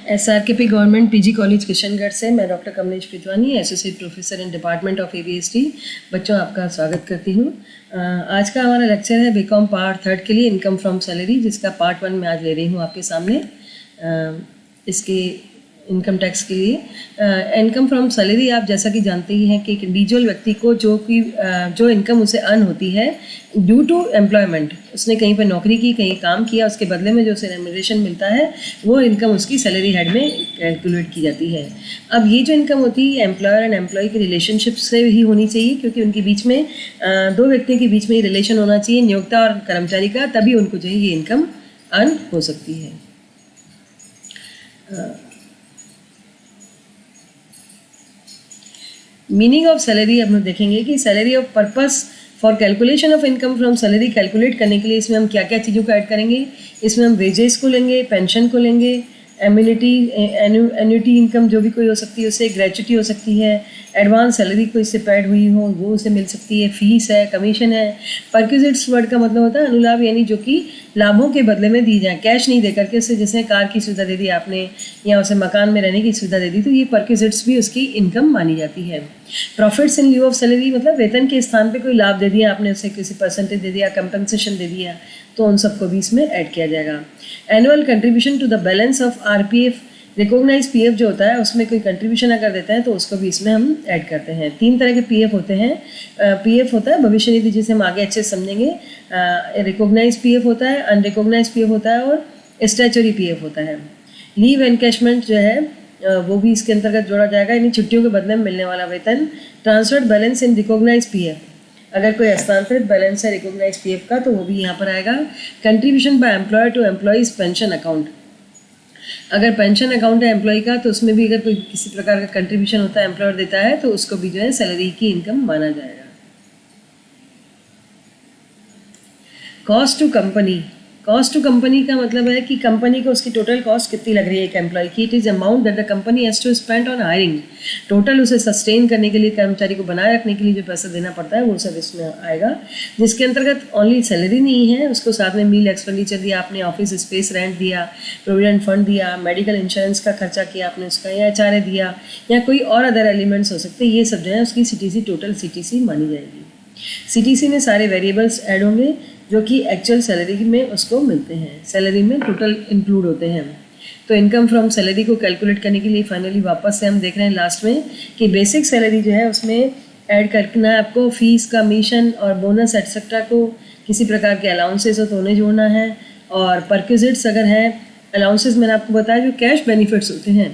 SRKP government PG college Kishangarh से मैं doctor Kamlesh Pitwani, associate professor in department of ABST। बच्चों, आपका स्वागत करती हूँ। आज का हमारा लेक्चर है बीकॉम पार्ट 3 के लिए इनकम फ्रॉम सैलरी, जिसका पार्ट 1 मैं आज ले रही हूँ आपके सामने। इसके इनकम टैक्स के लिए इनकम फ्रॉम सैलरी आप जैसा कि जानते ही हैं कि एक इंडिविजुअल व्यक्ति को जो इनकम उसे अर्न होती है ड्यू टू एम्प्लॉयमेंट, उसने कहीं पर नौकरी की, कहीं काम किया, उसके बदले में जो उसे रेम्यूनरेशन मिलता है वो इनकम उसकी सैलरी हेड में कैलकुलेट की जाती है। अब ये जो इनकम होती है एम्प्लॉयर एंड एम्प्लॉय की रिलेशनशिप से ही होनी चाहिए, क्योंकि उनके बीच में दो व्यक्तियों के बीच में ही रिलेशन होना चाहिए, नियोक्ता और कर्मचारी का, तभी उनको जो है ये इनकम अर्न हो सकती है। मीनिंग ऑफ सैलरी अब हम देखेंगे कि salary of purpose for calculation of income from salary calculate करने के लिए इसमें हम क्या क्या चीज़ों को ऐड करेंगे। इसमें हम वेजेस को लेंगे, पेंशन को लेंगे, एन्युटी इनकम जो भी कोई हो सकती है उससे, ग्रेचुटी हो सकती है, एडवांस सैलरी कोई इससे पेड हुई हो वो उसे मिल सकती है, फीस है, कमीशन है। परक्विजिट्स वर्ड का मतलब होता है अनुलाभ, यानी जो कि लाभों के बदले में दी जाए, कैश नहीं दे करके उसे, जैसे कार की सुविधा दे दी आपने या उसे मकान में रहने की सुविधा दे दी, तो ये परक्विजिट्स भी उसकी इनकम मानी जाती है। Profits in lieu of salary मतलब वेतन के स्थान पे कोई लाभ दे दिया आपने, उसे किसी परसेंटेज दे दिया, कंपनसेशन दे दिया, तो उन सबको भी इसमें ऐड किया जाएगा। Annual contribution to the balance of RPF, recognize PF जो होता है उसमें कोई कंट्रीब्यूशन अगर देते हैं तो उसको भी इसमें हम ऐड करते हैं। 3 तरह के PF होते हैं। PF होता है भविष्य निधि, जिसे हम आगे अच्छे से समझेंगे। रिकॉग्नाइज PF होता है, अनरिकॉग्नाइज PF होता है और स्टैच्यूटरी PF होता है। लीव एनकैशमेंट जो है वो भी इसके अंतर्गत जोड़ा जाएगा, यानी छुट्टियों के बदले में मिलने वाला वेतन। Transferred balance in recognize PF, अगर कोई हस्तांतरित बैलेंस है रिकॉग्नाइज PF का तो वो भी यहाँ पर आएगा। Contribution by employer to employees pension account, अगर पेंशन अकाउंट है एम्प्लॉय का तो उसमें भी अगर कोई किसी प्रकार का कंट्रीब्यूशन होता है, एम्प्लॉयर देता है, तो उसको भी जो है सैलरी की इनकम माना जाएगा। Cost to company, cost to company का मतलब है कि कंपनी को उसकी टोटल कॉस्ट कितनी लग रही है एक एम्प्लॉय की। It is amount that the company has to spend on hiring, total उसे सस्टेन करने के लिए, कर्मचारी को बनाए रखने के लिए जो पैसा देना पड़ता है वो सब इसमें आएगा, जिसके अंतर्गत ओनली सैलरी नहीं है, उसको साथ में मील एक्सपेंडिचर दिया आपने, ऑफिस स्पेस रेंट दिया, प्रोविडेंट फंड दिया, मेडिकल इंश्योरेंस का खर्चा किया आपने उसका, या HRA दिया, या कोई और अदर एलिमेंट्स हो सकते हैं, ये सब जो है उसकी CTC, टोटल CTC मानी जाएगी। CTC में सारे वेरिएबल्स ऐड होंगे जो कि एक्चुअल सैलरी में उसको मिलते हैं, सैलरी में टोटल इंक्लूड होते हैं। तो इनकम फ्रॉम सैलरी को कैलकुलेट करने के लिए फाइनली वापस से हम देख रहे हैं लास्ट में कि बेसिक सैलरी जो है उसमें ऐड करना है आपको, फीस, कमीशन और बोनस एटसेट्रा को, किसी प्रकार के अलाउंसेस हो तो उन्हें जोड़ना है, और परक्विजिट्स अगर हैं, अलाउंसेस मैंने आपको बताया जो कैश बेनिफिट्स होते हैं,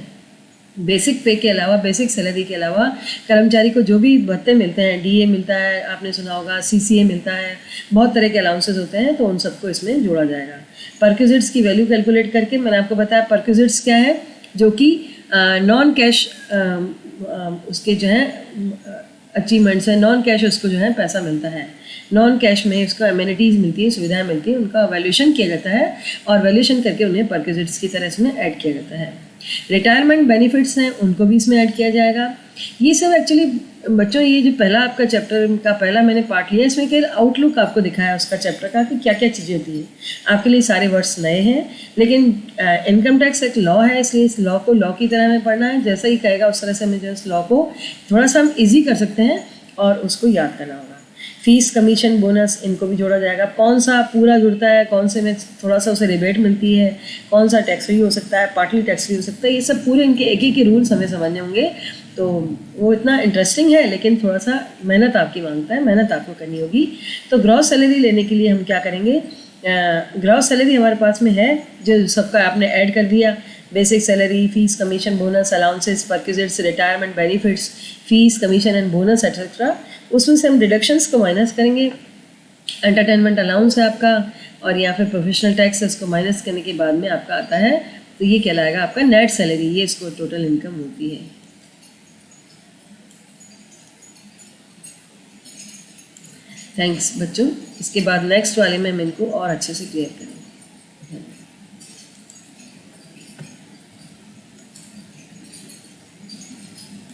बेसिक पे के अलावा, बेसिक सैलरी के अलावा कर्मचारी को जो भी भत्ते मिलते हैं, DA मिलता है, आपने सुना होगा, CCA मिलता है, बहुत तरह के अलाउंसेस होते हैं, तो उन सबको इसमें जोड़ा जाएगा। परक्विजिट्स की वैल्यू कैलकुलेट करके मैंने आपको बताया परक्विजिट्स क्या है, जो कि नॉन कैश उसके जो है अचीवमेंट्स है, नॉन कैश उसको जो है पैसा मिलता है, नॉन कैश में उसको एमिनिटीज़ मिलती है, सुविधाएं मिलती है, उनका वैल्यूएशन किया जाता है और वैल्यूएशन करके उन्हें परक्विजिट्स की तरह इसमें ऐड किया जाता है। रिटायरमेंट बेनिफिट्स हैं उनको भी इसमें ऐड किया जाएगा। ये सब एक्चुअली बच्चों, ये जो पहला आपका चैप्टर का पहला मैंने पार्ट लिया, इसमें केवल आउटलुक आपको दिखाया उसका चैप्टर का कि क्या क्या चीज़ें होती हैं। आपके लिए सारे वर्ड्स नए हैं, लेकिन इनकम टैक्स एक लॉ है, इसलिए इस लॉ को लॉ की तरह हमें पढ़ना है, जैसा ही कहेगा उस तरह से हमें जो इस लॉ को थोड़ा सा हम ईजी कर सकते हैं और उसको याद करना होगा। फीस, कमीशन, बोनस, इनको भी जोड़ा जाएगा। कौन सा पूरा जुड़ता है, कौन से में थोड़ा सा उसे रिबेट मिलती है, कौन सा टैक्स फ्री हो सकता है, पार्टली टैक्स फ्री हो सकता है, ये सब पूरे इनके एक एक के रूल्स हमें समझने होंगे। तो वो इतना इंटरेस्टिंग है, लेकिन थोड़ा सा मेहनत आपकी मांगता है, मेहनत आपको करनी होगी। तो ग्रॉस सैलरी लेने के लिए हम क्या करेंगे, ग्रॉस सैलरी हमारे पास में है, जो सबका आपने ऐड कर दिया, basic salary, fees, commission, bonus, allowances, perquisites, retirement benefits, fees, commission and bonus etcetera, उसमें से हम डिडक्शंस को माइनस करेंगे। एंटरटेनमेंट अलाउंस है आपका, और या फिर प्रोफेशनल टैक्स है, उसको माइनस करने के बाद में आपका आता है, तो ये कहलाएगा आपका नेट सैलरी, ये इसको टोटल इनकम होती है। थैंक्स बच्चों, इसके बाद नेक्स्ट वाले में हम इनको और अच्छे से क्लियर करेंगे।